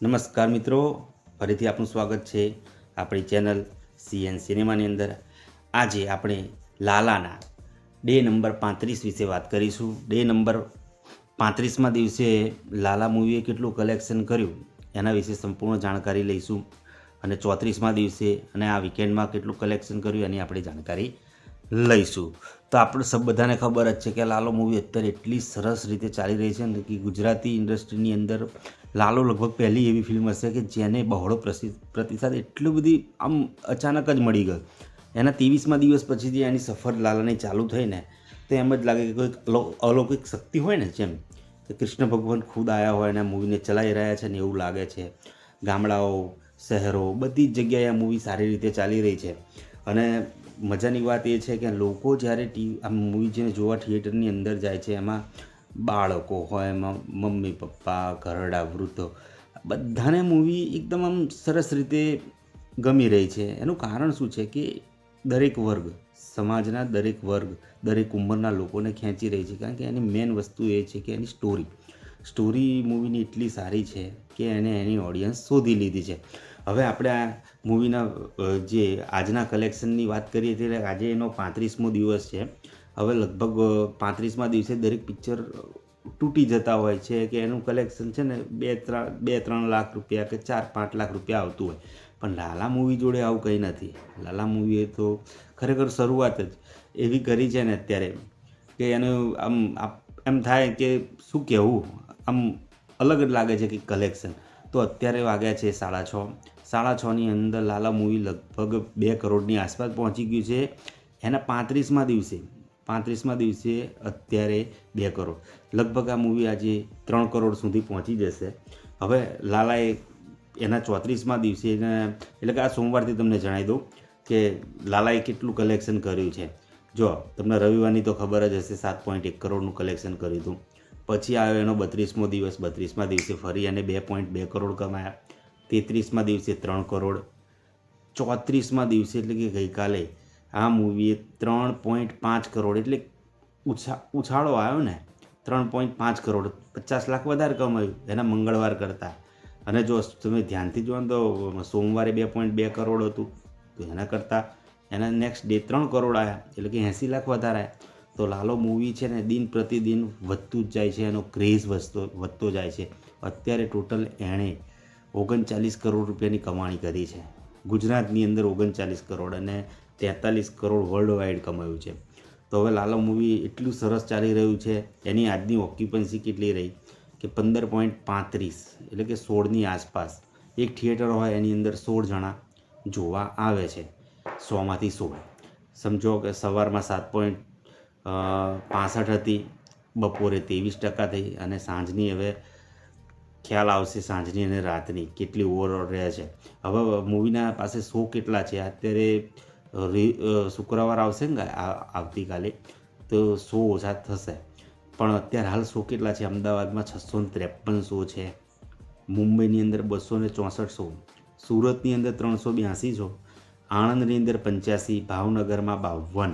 નમસ્કાર મિત્રો, ફરીથી આપનું સ્વાગત છે આપણી ચેનલ સીએન સિનેમાની અંદર. આજે આપણે લાલાના ડે નંબર 35 વિશે વાત કરીશું. ડે નંબર 35માં દિવસે લાલા મૂવીએ કેટલું કલેક્શન કર્યું એના વિશે સંપૂર્ણ જાણકારી લઈશું, અને 34માં દિવસે અને આ વીકેન્ડમાં કેટલું કલેક્શન કર્યું એની આપણે જાણકારી લઈશું. તો આપણે સબ બધાને ખબર જ છે કે લાલો મૂવી અત્યારે એટલી સરસ રીતે ચાલી રહી છે ને કે ગુજરાતી ઇન્ડસ્ટ્રીની અંદર લાલો લગભગ પહેલી એવી ફિલ્મ હશે કે જેને બહોળો પ્રતિસાદ એટલું બધી આમ અચાનક જ મળી ગયો. એના 23મા દિવસ પછીથી એની સફર લાલાની ચાલુ થઈ ને તો એમ જ લાગે કે કોઈક અલૌકિક શક્તિ હોય ને, જેમ કે કૃષ્ણ ભગવાન ખુદ આવ્યા હોય અને આ મૂવીને ચલાવી રહ્યા છે ને એવું લાગે છે. ગામડાઓ, શહેરો, બધી જ જગ્યાએ આ મૂવી સારી રીતે ચાલી રહી છે. અને મજાની વાત એ છે કે લોકો જ્યારે આ મૂવી જેને જોવા થિયેટરની અંદર જાય છે, એમાં બાળકો હોય, એમાં મમ્મી પપ્પા, ઘરડા, વૃદ્ધો, બધાને મૂવી એકદમ આમ સરસ રીતે ગમી રહી છે. એનું કારણ શું છે કે દરેક વર્ગ, સમાજના દરેક વર્ગ, દરેક ઉંમરના લોકોને ખેંચી રહી છે. કારણ કે એની મેઇન વસ્તુ એ છે કે એની સ્ટોરી મૂવીની એટલી સારી છે કે એને એની ઓડિયન્સ શોધી લીધી છે. હવે આપણે આ મૂવીના જે આજના કલેક્શનની વાત કરીએ ત્યારે આજે એનો 35મો દિવસ છે. હવે લગભગ 35મા દિવસે દરેક પિક્ચર તૂટી જતા હોય છે કે એનું કલેક્શન છે ને 2-3 લાખ રૂપિયા કે 4-5 લાખ રૂપિયા આવતું હોય. પણ લાલા મૂવી જોડે આવું કંઈ નથી. લાલા મૂવીએ તો ખરેખર શરૂઆત જ એવી કરી છે ને અત્યારે કે એનું આમ એમ થાય કે શું કહેવું, આમ અલગ જ લાગે છે કે કલેક્શન. તો અત્યારે વાગ્યા છે 6:30. 6:30ની અંદર લાલા મૂવી લગભગ 2 કરોડની આસપાસ પહોંચી ગયું છે. એના 35મા દિવસે અત્યારે 2 કરોડ, લગભગ આ મૂવી આજે 3 કરોડ સુધી પહોંચી જશે. હવે લાલાએ એના 34મા દિવસે એટલે કે આ સોમવારથી તમને જણાવી દઉં કે લાલાએ કેટલું કલેક્શન કર્યું છે. જો તમને રવિવારની તો ખબર જ હશે, 7.1 કરોડનું કલેક્શન કર્યું હતું. પછી આવ્યો એનો 32મો દિવસ. 32મા દિવસે ફરી એને 2.2 કરોડ કમાયા. 33મા દિવસે 3 કરોડ. 34મા દિવસે એટલે કે ગઈકાલે આ મૂવીએ 3.5 કરોડ, એટલે ઉછાળો આવ્યો ને. 3.5 કરોડ, 50 લાખ વધારે કમાયું એના મંગળવાર કરતાં. અને જો તમે ધ્યાનથી જુઓ તો સોમવારે 2.2 કરોડ હતું, તો એના કરતાં એના નેક્સ્ટ ડે 3 કરોડ આવ્યા, એટલે કે 80 લાખ વધારે આવ્યા. તો લાલો મૂવી છે ને દિન પ્રતિદિન વધતું જ જાય છે, એનો ક્રેઝ વધતો જાય છે. અત્યારે ટોટલ એણે 39 કરોડ રૂપિયાની કમાણી કરી છે ગુજરાતની અંદર. 39 કરોડ અને 43 કરોડ વર્લ્ડ વાઇડ કમાયું છે. તો હવે લાલો મૂવી એટલું સરસ ચાલી રહ્યું છે. એની આજની ઓક્યુપન્સી કેટલી રહી કે 15.35, એટલે કે 16ની આસપાસ. એક થિયેટર હોય એની અંદર 16 જણા જોવા આવે છે, 100માંથી 16. સમજો કે સવારમાં 7.65 હતી, બપોરે 23% થઈ, અને સાંજની હવે ખ્યાલ આવશે સાંજની અને રાતની કેટલી ઓવરઓલ રહે છે. હવે મૂવીના પાસે શો કેટલા છે અત્યારે, શુક્રવાર આવશે ને આવતીકાલે, તો શો ઓછા થશે. પણ અત્યારે હાલ શો કેટલા છે? અમદાવાદમાં 653 શો છે, મુંબઈની અંદર 264 શો, સુરતની અંદર 382 શો, આણંદની અંદર 85, ભાવનગરમાં 52,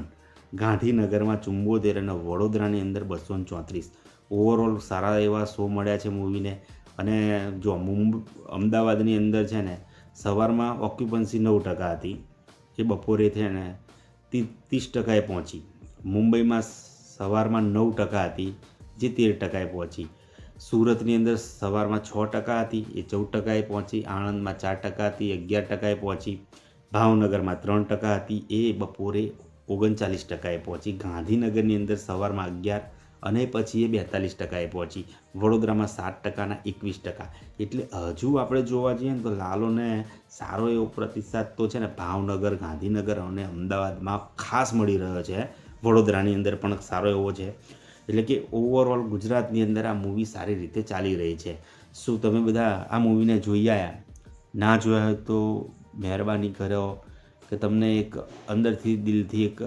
ગાંધીનગરમાં 74 અને વડોદરાની અંદર 234. ઓવરઓલ સારા એવા શો મળ્યા છે મૂવીને. અને જો અમદાવાદની અંદર છે ને સવારમાં ઓક્યુપન્સી 9% હતી, એ બપોરે છે ને 30%એ પહોંચી. મુંબઈમાં સવારમાં 9% હતી, જે 13%એ પહોંચી. સુરતની અંદર સવારમાં 6% હતી, એ 14%એ પહોંચી. આણંદમાં 4% હતી, 11%એ પહોંચી. ભાવનગરમાં 3% હતી, એ બપોરે 39%એ પહોંચી. ગાંધીનગરની અંદર સવારમાં 11 અને પછી એ 42%એ પહોંચી. વડોદરામાં 7% અને 21%. એટલે હજુ આપણે જોવા જઈએ ને તો લાલોને સારો એવો પ્રતિસાદ તો છે ને ભાવનગર, ગાંધીનગર અને અમદાવાદમાં ખાસ મળી રહ્યો છે. વડોદરાની અંદર પણ સારો એવો છે. એટલે કે ઓવરઓલ ગુજરાતની અંદર આ મૂવી સારી રીતે ચાલી રહી છે. શું તમે બધા આ મૂવીને જોઈ આવ્યા? ના જોયા હોય તો મહેરબાની કરો કે તમને એક અંદરથી દિલથી એક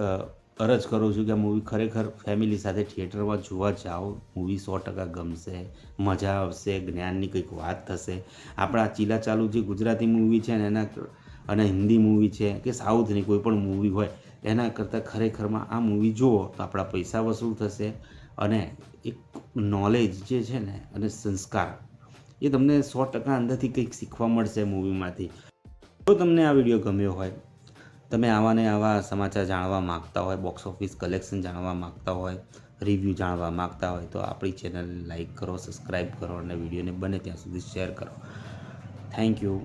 અરજ કરું છું કે આ મૂવી ખરેખર ફેમિલી સાથે થિયેટરમાં જોવા જાઓ. મૂવી 100% ગમશે, મજા આવશે, જ્ઞાનની કંઈક વાત થશે. આપણા ચીલા ચાલુ જે ગુજરાતી મૂવી છે ને એના, અને હિન્દી મૂવી છે કે સાઉથની કોઈ પણ મૂવી હોય એના કરતાં ખરેખરમાં આ મૂવી જુઓ તો આપણા પૈસા વસૂલ થશે. અને એક નોલેજ જે છે ને અને સંસ્કાર એ તમને 100% અંદરથી કંઈક શીખવા મળશે મૂવીમાંથી. જો તમને આ વિડીયો ગમ્યો હોય, તમે આવા ને આવા સમાચાર જાણવા માગતા હોય, બોક્સ ઓફિસ કલેક્શન જાણવા માગતા હોય, રિવ્યૂ જાણવા માગતા હોય તો આપણી ચેનલ લાઈક કરો, સબસ્ક્રાઈબ કરો અને વિડીયોને બને ત્યાં સુધી શેર કરો. Thank you.